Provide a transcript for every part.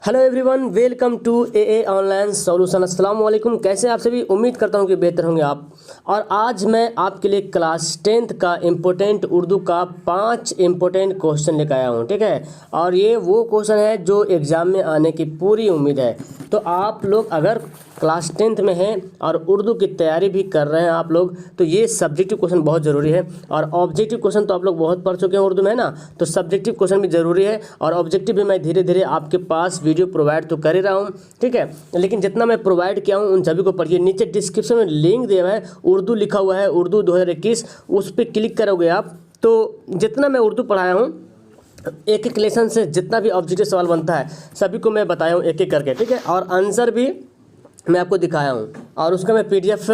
Hello everyone, welcome to a online solution. अस्सलाम वालेकुम। कैसे आप सभी? उम्मीद करता हूँ कि बेहतर होंगे आप। और आज मैं आपके लिए क्लास 10th का इम्पोर्टेंट उर्दू का 5 इम्पोर्टेंट क्वेश्चन लेकर आया हूँ। ठीक है, और ये वो क्वेश्चन है जो एग्ज़ाम में आने की पूरी उम्मीद है। तो आप लोग अगर क्लास 10th में हैं और उर्दू की तैयारी भी कर रहे हैं आप लोग, तो ये सब्जेक्टिव क्वेश्चन बहुत ज़रूरी है। और ऑब्जेक्टिव क्वेश्चन तो आप लोग बहुत पढ़ चुके हैं उर्दू में ना, तो सब्जेक्टिव क्वेश्चन भी ज़रूरी है। और ऑब्जेक्टिव भी मैं धीरे धीरे आपके पास वीडियो प्रोवाइड तो कर ही रहा हूँ। ठीक है, लेकिन जितना मैं प्रोवाइड किया हूँ उन सभी को पढ़िए। नीचे डिस्क्रिप्शन में लिंक दिया हुआ है, उर्दू लिखा हुआ है, उर्दू 2021, उस पर क्लिक करोगे आप तो जितना मैं उर्दू पढ़ाया हूँ, एक एक लेसन से जितना भी ऑब्जेक्टिव सवाल बनता है सभी को मैं बताया हूँ एक एक करके। ठीक है, और आंसर भी मैं आपको दिखाया हूँ, और उसका मैं पीडीएफ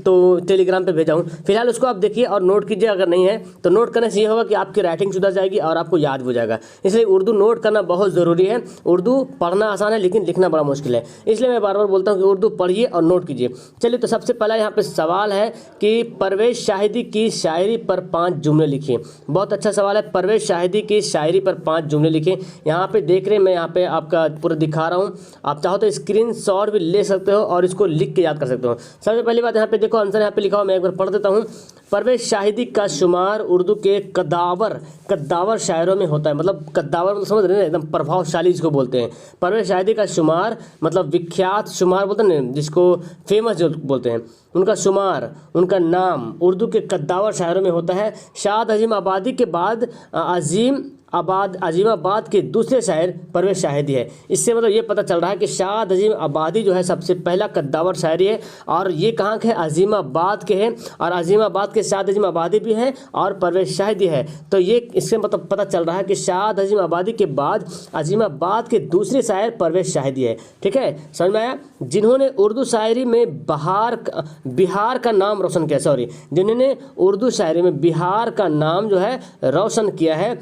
तो टेलीग्राम पे भेजा हूँ। फिलहाल उसको आप देखिए और नोट कीजिए। अगर नहीं है तो नोट करने से ये होगा कि आपकी राइटिंग सुधर जाएगी और आपको याद हो जाएगा। इसलिए उर्दू नोट करना बहुत ज़रूरी है। उर्दू पढ़ना आसान है लेकिन लिखना बड़ा मुश्किल है, इसलिए मैं बार बार बोलता हूँ कि उर्दू पढ़िए और नोट कीजिए। चलिए, तो सबसे पहला यहाँ पे सवाल है कि परवेज़ शाहिदी की शायरी पर 5 जुमले लिखिए। बहुत अच्छा सवाल है। परवेज़ शाहिदी की शायरी पर 5 जुमले लिखिए। यहाँ पे देख रहे हैं, मैं यहाँ पे आपका पूरा दिखा रहा हूँ। आप चाहो तो स्क्रीनशॉट भी ले सकते हो और इसको लिख के याद कर सकते हो। सबसे पहली बात यहाँ पे देखो, आंसर यहाँ पे लिखा हुआ, मैं एक बार पढ़ देता हूँ। परवेज़ शाहिदी का शुमार उर्दू के कद्दावर शायरों में होता है। मतलब कद्दावर मतलब समझ रहे हैं, एकदम प्रभावशाली जिसको बोलते हैं। परवेज़ शाहिदी का शुमार मतलब विख्यात, शुमार बोलते हैं ना जिसको फेमस जो बोलते हैं, उनका शुमार, उनका नाम उर्दू के कद्दावर शायरों में होता है। शाद अजीम आबादी के बाद अजीमाबाद के दूसरे शायर परवेज़ शाहिदी है। इससे मतलब ये पता चल रहा है कि शाद अजीम आबादी जो है सबसे पहला कद्दावर शायरी है। और ये कहाँ के? अजीमाबाद के हैं। और अजीमाबाद के शाद अजीम आबादी भी है और परवेज़ शाहिदी है। तो ये इससे मतलब पता चल रहा है कि शाद अजीम आबादी के बाद अजीमाबाद के दूसरे शायर परवेज़ शाहिदी है। ठीक है, समझ में आया? जिन्होंने उर्दू शायरी में बिहार का नाम रोशन किया, जिन्होंने उर्दू शायरी में बिहार का नाम जो है रोशन किया है।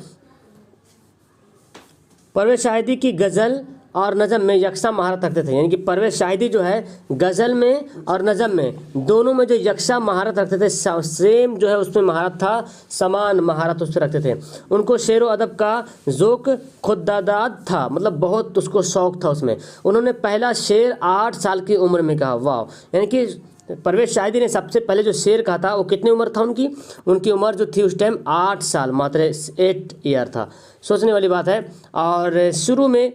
परवेज़ शाहिदी की गज़ल और नज़म में यकसा महारत रखते थे। यानी कि परवेज़ शाहिदी जो है गज़ल में और नज़म में दोनों में जो यकसा महारत रखते थे, सेम जो है उसमें महारत था, समान महारत उस पर रखते थे। उनको शेर व अदब का ज़ोक़ खुदादाद था, मतलब बहुत उसको शौक़ था उसमें। उन्होंने पहला शेर 8 साल की उम्र में कहा। वाह! यानी कि परवेज़ शाहिदी ने सबसे पहले जो शेर कहा था वो कितनी उम्र था उनकी उम्र जो थी उस टाइम 8 साल, मात्र 8 ईयर था। सोचने वाली बात है। और शुरू में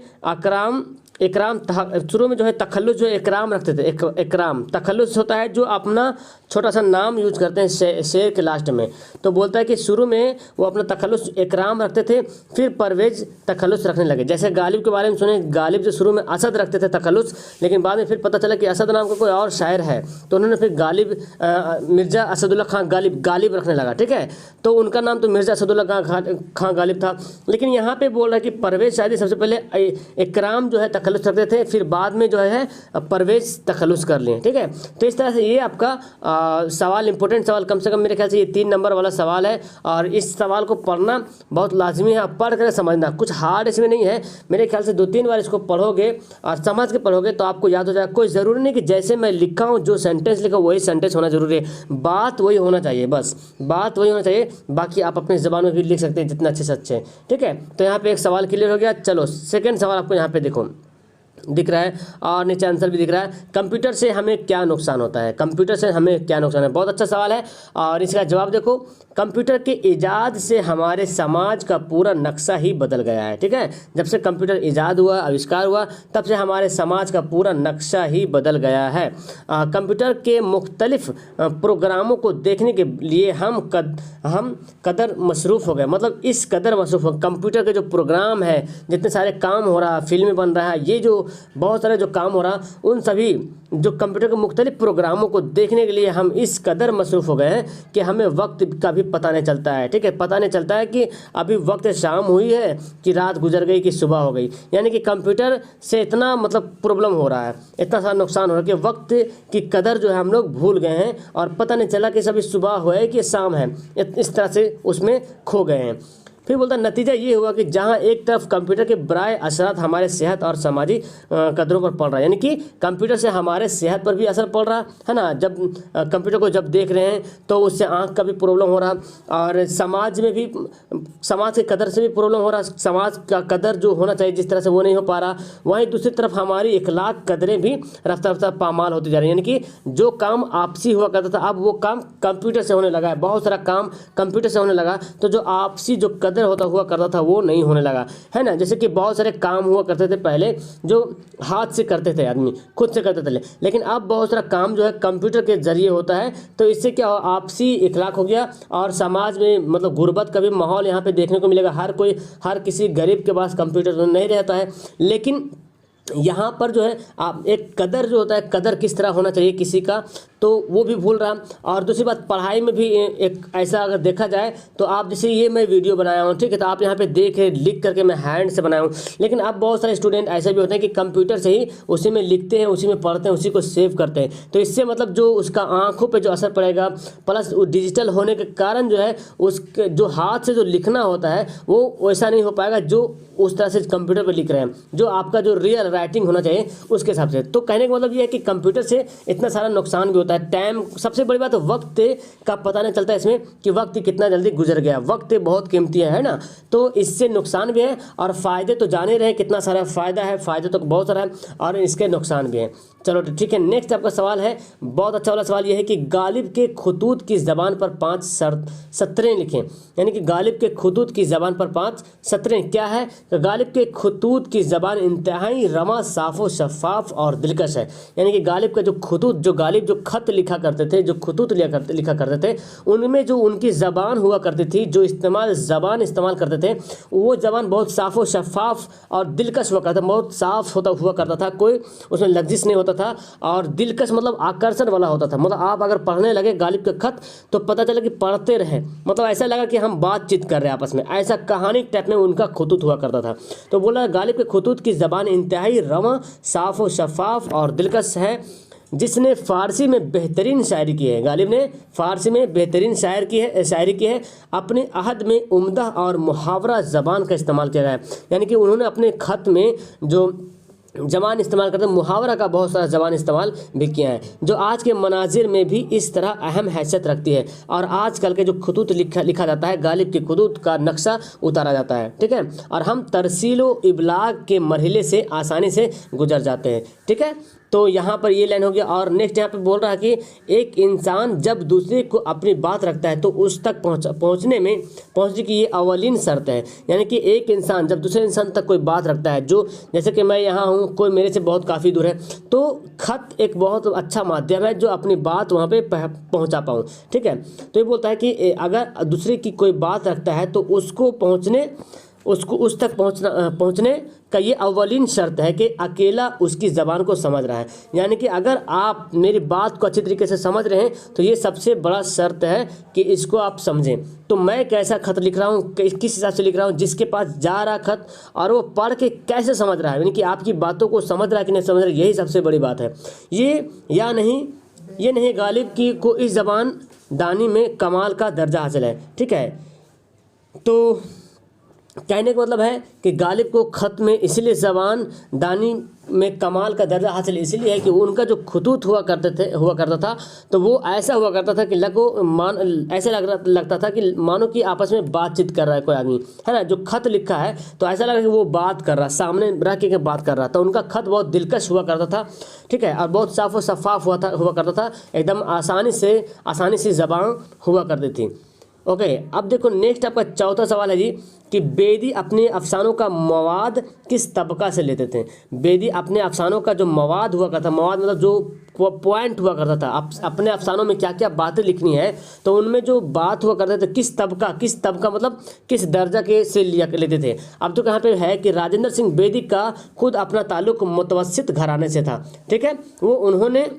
शुरू में जो है तखल्लुस जो इकराम रखते थे। इकराम तखल्लुस होता है जो अपना छोटा सा नाम यूज करते हैं शेर के लास्ट में। तो बोलता है कि शुरू में वो अपना तखल्लुस इकराम रखते थे, फिर परवेज़ तखल्लुस रखने लगे। जैसे गालिब के बारे में सुने, गालिब जो शुरू में असद रखते थे तखल्लुस, लेकिन बाद में फिर पता चला कि असद नाम का कोई और शायर है, तो उन्होंने फिर मिर्ज़ा असदुल्ला खां गालिब रखने लगा। ठीक है, तो उनका नाम तो मिर्ज़ा असदुल्ला खां गालिब था। लेकिन यहाँ पे बोल रहा है कि परवेज़ शाहिदी सबसे पहले इकराम जो है तखल्लुस रखते थे, फिर बाद में जो है परवेज़ तखल्लुस कर लिए। ठीक है, तो इस तरह से ये आपका सवाल, इंपॉर्टेंट सवाल, कम से कम मेरे ख्याल से ये 3 नंबर वाला सवाल है। और इस सवाल को पढ़ना बहुत लाजमी है। आप पढ़ कर समझना, कुछ हार्ड इसमें नहीं है। मेरे ख्याल से 2-3 बार इसको पढ़ोगे और समझ के पढ़ोगे तो आपको याद हो जाएगा। कोई ज़रूरी नहीं कि जैसे मैं लिखा हूँ, जो सेंटेंस लिखा वही सेंटेंस होना जरूरी है। बात वही होना चाहिए, बस बात वही होना चाहिए। बाकी आप अपने ज़बान में भी लिख सकते हैं जितना अच्छे से अच्छे। ठीक है, तो यहाँ पर एक सवाल क्लियर हो गया। चलो, सेकेंड सवाल आपको यहाँ पर देखो दिख रहा है और नीचे आंसर भी दिख रहा है। कंप्यूटर से हमें क्या नुकसान होता है? कंप्यूटर से हमें क्या नुकसान है? बहुत अच्छा सवाल है और इसका जवाब देखो। कंप्यूटर के ईजाद से हमारे समाज का पूरा नक्शा ही बदल गया है। ठीक है, जब से कंप्यूटर ईजाद हुआ, आविष्कार हुआ, तब से हमारे समाज का पूरा नक्शा ही बदल गया है। कंप्यूटर के मुख्तलिफ प्रोग्रामों को देखने के लिए हम कदर मसरूफ़ हो गए। मतलब इस कदर मसरूफ़ हो, कंप्यूटर के जो प्रोग्राम है, जितने सारे काम हो रहा, फिल्में बन रहा है, ये जो बहुत सारे जो काम हो रहा, उन सभी जो कंप्यूटर के मुख्तलिफ प्रोग्रामों को देखने के लिए हम इस कदर मसरूफ़ हो गए हैं कि हमें वक्त का भी पता नहीं चलता है। ठीक है, पता नहीं चलता है कि अभी वक्त शाम हुई है कि रात गुजर गई कि सुबह हो गई। यानी कि कंप्यूटर से इतना मतलब प्रॉब्लम हो रहा है, इतना सारा नुकसान हो रहा है कि वक्त की कदर जो है हम लोग भूल गए हैं और पता नहीं चला कि अभी सुबह हो है कि शाम है। इस तरह से उसमें खो गए हैं। फिर बोलता है नतीजा ये हुआ कि जहाँ एक तरफ कंप्यूटर के बुराए असरात हमारे सेहत और समाजी कदरों पर पड़ रहा है, यानी कि कंप्यूटर से हमारे सेहत पर भी असर पड़ रहा है ना, जब कंप्यूटर को जब देख रहे हैं तो उससे आँख का भी प्रॉब्लम हो रहा, और समाज में भी, समाज के कदर से भी प्रॉब्लम हो रहा, समाज का कदर जो होना चाहिए जिस तरह से वो नहीं हो पा रहा। वहीं दूसरी तरफ हमारी इखलाक कदरें भी रफ्ता रफ्ता पामाल होती जा रही है, यानी कि जो काम आपसी हुआ करता था अब वो काम कंप्यूटर से होने लगा है, बहुत सारा काम कंप्यूटर से होने लगा, तो जो आपसी जो कदर हुआ करता था वो नहीं होने लगा, है ना। जैसे कि बहुत सारे काम हुआ करते थे पहले जो हाथ से करते थे, आदमी खुद से करते थे, लेकिन अब बहुत सारा काम जो है कंप्यूटर के जरिए होता है। तो इससे क्या आपसी इखलाक हो गया, और समाज में मतलब गुर्बत का भी माहौल यहाँ पे देखने को मिलेगा। हर किसी गरीब के पास कंप्यूटर तो नहीं रहता है, लेकिन यहाँ पर जो है आप एक कदर जो होता है, कदर किस तरह होना चाहिए किसी का, तो वो भी भूल रहा। और दूसरी बात, पढ़ाई में भी एक ऐसा अगर देखा जाए तो आप जैसे ये मैं वीडियो बनाया हूँ, ठीक है, तो आप यहाँ पे देखे लिख करके मैं हैंड से बनाया हूँ, लेकिन अब बहुत सारे स्टूडेंट ऐसे भी होते हैं कि कंप्यूटर से ही उसी में लिखते हैं, उसी में पढ़ते हैं, उसी को सेव करते हैं। तो इससे मतलब जो उसका आँखों पर जो असर पड़ेगा, प्लस डिजिटल होने के कारण जो है उसके जो हाथ से जो लिखना होता है वो वैसा नहीं हो पाएगा जो उस तरह से कंप्यूटर पर लिख रहे हैं, जो आपका जो रियल राइटिंग होना चाहिए उसके हिसाब से। तो कहने का मतलब ये है कि कंप्यूटर से इतना सारा नुकसान भी होता है। टाइम, सबसे बड़ी बात वक्त का पता नहीं चलता इसमें कि वक्त कितना जल्दी गुजर गया, वक्त बहुत कीमती है ना। तो इससे नुकसान भी है, और फ़ायदे तो जाने रहे कितना सारा फ़ायदा है, फ़ायदे तो बहुत सारा है, और इसके नुकसान भी हैं। चलो ठीक है, नेक्स्ट आपका सवाल है, बहुत अच्छा वाला सवाल ये है कि गालिब के खुतूत की ज़बान पर 5 सतरें लिखें, यानी कि गालिब के खुतूत की ज़बान पर 5 सतरें क्या है। तो गालिब के खुतूत की ज़बान इंतहाई रमा, साफ़ो शफ़ाफ और दिलकश है, यानी कि गालिब का जो खुतूत, जो गालिब जो खत लिखा करते थे, जो खुतूत लिखा करते थे, उनमें जो उनकी ज़बान हुआ करती थी, जो ज़बान इस्तेमाल करते थे, वो ज़बान बहुत साफ़ो शफ़ाफ और दिलकश हुआ करता था, बहुत साफ़ हुआ करता था, कोई उसमें लफ्ज़िश नहीं होता था, और दिलकश मतलब आकर्षण वाला होता था। मतलब आप अगर पढ़ने लगे गालिब का खत तो पता चला कि पढ़ते रहे, मतलब ऐसा लगा कि हम बातचीत कर रहे हैं आपस में, ऐसा कहानी टाइप में उनका खुतूत हुआ करता था। तो बोला गालिब के खुतूत की ज़बान इंतहाई रमा, साफ़ व शफ़ाफ और दिलकश है, जिसने फ़ारसी में बेहतरीन शायरी की है। गालिब ने फ़ारसी में बेहतरीन शायरी की है। अपने अहद में उम्दा और मुहावरा ज़बान का इस्तेमाल किया गया है, यानी कि उन्होंने अपने ख़त में जो ज़बान इस्तेमाल करते हैं, मुहावरा का बहुत सारा ज़बान इस्तेमाल भी किया है, जो आज के मनाजिर में भी इस तरह अहम हैसियत रखती है। और आजकल के जो खुतूत लिखा जाता है, गालिब के खुतूत का नक्शा उतारा जाता है, ठीक है, और हम तरसील व इबलाग के मरहले से आसानी से गुजर जाते हैं, ठीक है। तो यहाँ पर ये लाइन हो गया। और नेक्स्ट यहाँ पे बोल रहा है कि एक इंसान जब दूसरे को अपनी बात रखता है तो उस तक पहुँचने की ये अवलीन शर्त है, यानी कि एक इंसान जब दूसरे इंसान तक कोई बात रखता है, जो जैसे कि मैं यहाँ हूँ, कोई मेरे से बहुत काफ़ी दूर है, तो खत एक बहुत अच्छा माध्यम है जो अपनी बात वहाँ पे पहुँचा पाऊँ, ठीक है। तो ये बोलता है कि अगर दूसरे की कोई बात रखता है तो उसको उस तक पहुँचने का ये अवलीन शर्त है कि अकेला उसकी ज़बान को समझ रहा है, यानी कि अगर आप मेरी बात को अच्छी तरीके से समझ रहे हैं तो ये सबसे बड़ा शर्त है कि इसको आप समझें। तो मैं कैसा खत लिख रहा हूँ, किस हिसाब से लिख रहा हूँ, जिसके पास जा रहा खत और वो पढ़ के कैसे समझ रहा है, यानी कि आपकी बातों को समझ रहा है कि नहीं समझ रहा है, यही सबसे बड़ी बात है। ये नहीं गालिब की को इस ज़बान दानी में कमाल का दर्जा हासिल है, ठीक है। तो कहने का मतलब है कि गालिब को ख़त में इसलिए ज़बान दानी में कमाल का दर्जा हासिल इसलिए है कि उनका जो खुतूत हुआ करता था तो वो ऐसा हुआ करता था कि ऐसा लगता था कि मानो कि आपस में बातचीत कर रहा है कोई आदमी, है ना। जो खत लिखा है तो ऐसा लगा कि वो बात कर रहा, सामने रह के बात कर रहा, तो उनका खत बहुत दिलकश हुआ करता था, ठीक है, और बहुत साफ़ व शफ़ाफ हुआ करता था, एकदम आसानी से ज़बान हुआ करती थी। ओके, अब देखो नेक्स्ट आपका चौथा सवाल है जी कि बेदी अपने अफसानों का मवाद किस तबका से लेते थे। बेदी अपने अफसानों का जो मवाद हुआ करता, मवाद मतलब जो पॉइंट हुआ करता था, अपने अफसानों में क्या क्या बातें लिखनी है, तो उनमें जो बात हुआ करते थे किस तबका मतलब किस दर्जा के से लेते थे। अब तो यहाँ पे है कि राजेंद्र सिंह बेदी का खुद अपना ताल्लुक मुतवस्सित घराने से था, ठीक है, वो उन्होंने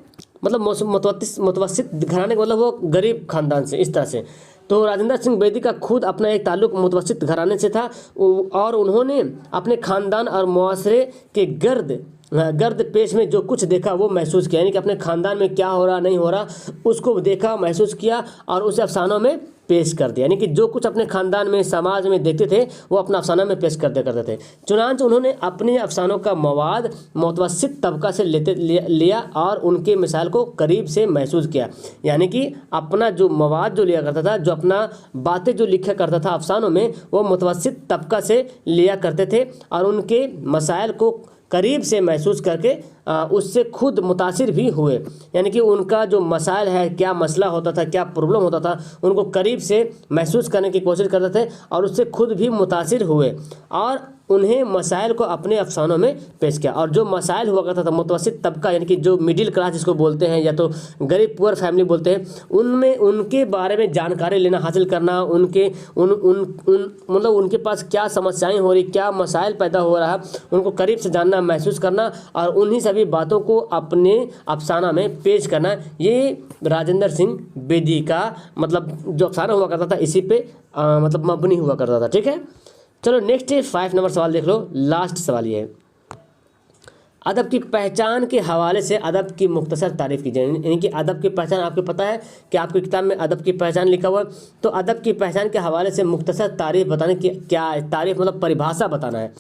मतलब मुतवस्सित घराने का मतलब वो गरीब खानदान से, इस तरह से। तो राजेंद्र सिंह बेदी का खुद अपना एक ताल्लुक मुतवस्सित घराने से था और उन्होंने अपने ख़ानदान और मुआशरे के गर्द गर्द पेश में जो कुछ देखा वो महसूस किया, यानी कि अपने ख़ानदान में क्या हो रहा नहीं हो रहा उसको देखा, महसूस किया और उसे अफसानों में पेश कर दिया। यानी कि जो कुछ अपने ख़ानदान में, समाज में देखते थे वो अपना अफसाना में पेश कर दिया करते थे। चुनांच उन्होंने अपने अफसानों का मवाद मुतवस्सित तबका से लिया और उनके मिसाल को करीब से महसूस किया। यानी कि अपना जो मवाद जो लिया करता था, जो अपना बातें जो लिखा करता था अफसानों में, वो मुतवस्सित तबका से लिया करते थे और उनके मसाइल को करीब से महसूस करके उससे खुद मुतासिर भी हुए। यानी कि उनका जो मसाइल है, क्या मसला होता था, क्या प्रॉब्लम होता था, उनको करीब से महसूस करने की कोशिश करते थे और उससे खुद भी मुतासिर हुए और उन्हें मसाइल को अपने अफसानों में पेश किया। और जो मसाइल हुआ करता था मुतवस्सित तबका, यानी कि जो मिडिल क्लास जिसको बोलते हैं या तो गरीब पुअर फैमिली बोलते हैं, उनमें उनके बारे में जानकारी लेना, हासिल करना, उनके मतलब उनके पास क्या समस्याएं हो रही, क्या मसाइल पैदा हो रहा, उनको करीब से जानना, महसूस करना और उन्हीं सभी बातों को अपने अफसाना में पेश करना, ये राजेंद्र सिंह बेदी का मतलब जो अफसाना हुआ करता था इसी पे मतलब मबनी हुआ करता था। ठीक है, चलो नेक्स्ट 5 नंबर सवाल देख लो। लास्ट सवाल ये है, अदब की पहचान के हवाले से अदब की मुख्तसर तारीफ़ कीजिए। यानी कि अदब की पहचान आपको पता है कि आपकी किताब में अदब की पहचान लिखा हुआ है, तो अदब की पहचान के हवाले से मुख्तसर तारीफ़ बताने की क्या है, तारीफ़ मतलब परिभाषा बताना है।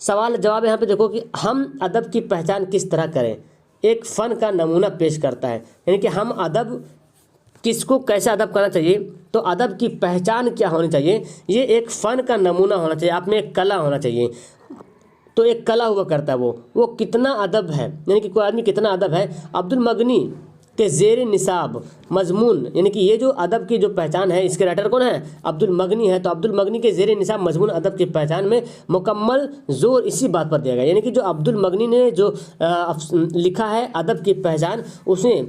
सवाल जवाब यहाँ पे देखो कि हम अदब की पहचान किस तरह करें, एक फ़न का नमूना पेश करता है। यानी कि हम अदब किसको कैसे अदब करना चाहिए, तो अदब की पहचान क्या होनी चाहिए, ये एक फ़न का नमूना होना चाहिए, आप में एक कला होना चाहिए। तो एक कला हुआ करता है वो कितना अदब है, यानी कि कोई आदमी कितना अदब है। अब्दुल मगनी के ज़ेर निसाब मजमून, यानी कि ये जो अदब की जो पहचान है, इसके राइटर कौन है, अब्दुल मगनी है। तो अब्दुल मगनी के ज़ेर निसाब मजमून अदब की पहचान में मुकम्मल जोर इसी बात पर दिया गया। यानी कि जो अब्दुल मगनी ने जो लिखा है अदब की पहचान, उसने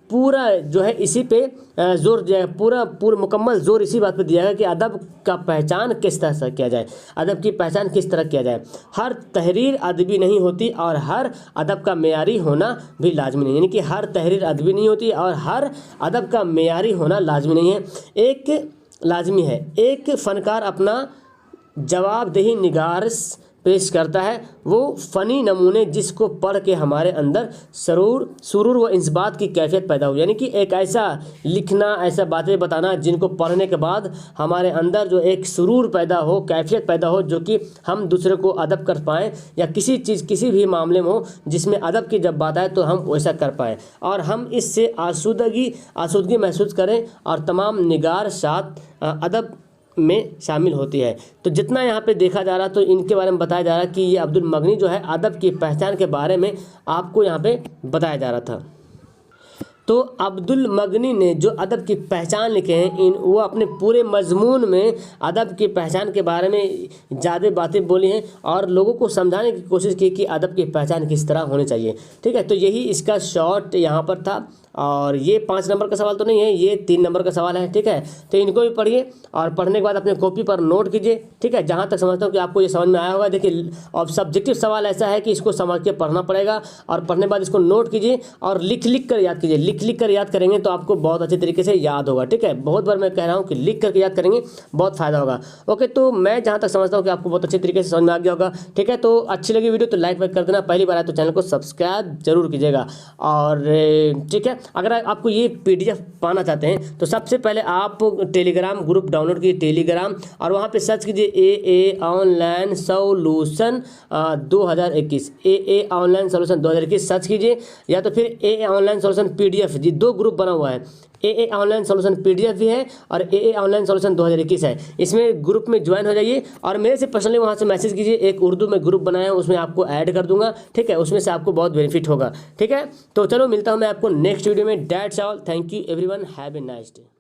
पूरा जो है इसी पे जोर दिया, पूरा मुकम्मल जोर इसी बात पे दिया है कि अदब का पहचान किस तरह से किया जाए, अदब की पहचान किस तरह किया जाए। हर तहरीर अदबी नहीं होती और हर अदब का मेयारी होना भी लाजमी नहीं। यानी कि हर तहरीर अदबी नहीं होती और हर अदब का मेयारी होना लाजमी नहीं है। एक लाजमी है, एक फ़नकार अपना जवाबदेही निगारस पेश करता है, वो फ़नी नमूने जिसको पढ़ के हमारे अंदर सुरूर व इंसबात की कैफियत पैदा हो। यानी कि एक ऐसा लिखना, ऐसा बातें बताना जिनको पढ़ने के बाद हमारे अंदर जो एक सुरूर पैदा हो, कैफियत पैदा हो, जो कि हम दूसरे को अदब कर पाएँ या किसी चीज़ किसी भी मामले में हो जिसमें अदब की जब बात आए तो हम वैसा कर पाएँ और हम इससे आसूदगी महसूस करें और तमाम निगार साथ अदब में शामिल होती है। तो जितना यहाँ पे देखा जा रहा, तो इनके बारे में बताया जा रहा कि ये अब्दुल मगनी जो है अदब की पहचान के बारे में आपको यहाँ पे बताया जा रहा था। तो अब्दुल मगनी ने जो अदब की पहचान लिखे हैं वो अपने पूरे मजमून में अदब की पहचान के बारे में ज़्यादा बातें बोली हैं और लोगों को समझाने की कोशिश की कि अदब की पहचान किस तरह होनी चाहिए। ठीक है, तो यही इसका शॉर्ट यहाँ पर था और ये 5 नंबर का सवाल तो नहीं है, ये 3 नंबर का सवाल है। ठीक है, तो इनको भी पढ़िए और पढ़ने के बाद अपने कॉपी पर नोट कीजिए। ठीक है, जहाँ तक समझता हूँ कि आपको ये समझ में आया होगा। देखिए, और सब्जेक्टिव सवाल ऐसा है कि इसको समझ के पढ़ना पड़ेगा और पढ़ने के बाद इसको नोट कीजिए और लिख कर याद कीजिए। लिख कर याद करेंगे तो आपको बहुत अच्छे तरीके से याद होगा। ठीक है, बहुत बार मैं कह रहा हूँ कि लिख करके याद करेंगे, बहुत फ़ायदा होगा। ओके, तो मैं जहाँ तक समझता हूँ कि आपको बहुत अच्छे तरीके से समझ में आ गया होगा। ठीक है, तो अच्छी लगी वीडियो तो लाइक कर देना, पहली बार आए तो चैनल को सब्सक्राइब जरूर कीजिएगा। और ठीक है, अगर आपको ये PDF पाना चाहते हैं तो सबसे पहले आप टेलीग्राम ग्रुप डाउनलोड कीजिए, टेलीग्राम, और वहाँ पे सर्च कीजिए AA online solution 2021, AA online solution 2021 search कीजिए, या तो फिर AA ऑनलाइन सोल्यूशन PDF, जी 2 ग्रुप बना हुआ है। AA ऑनलाइन सोल्यूशन PDF भी है और AA ऑनलाइन सोल्यूशन 2021 है। इसमें ग्रुप में ज्वाइन हो जाइए और मेरे से पर्सनली वहाँ से मैसेज कीजिए। एक उर्दू में ग्रुप बनाया है, उसमें आपको ऐड कर दूंगा। ठीक है, उसमें से आपको बहुत बेनिफिट होगा। ठीक है, तो चलो मिलता हूँ मैं आपको नेक्स्ट वीडियो में। That's all, thank you everyone, have a nice day.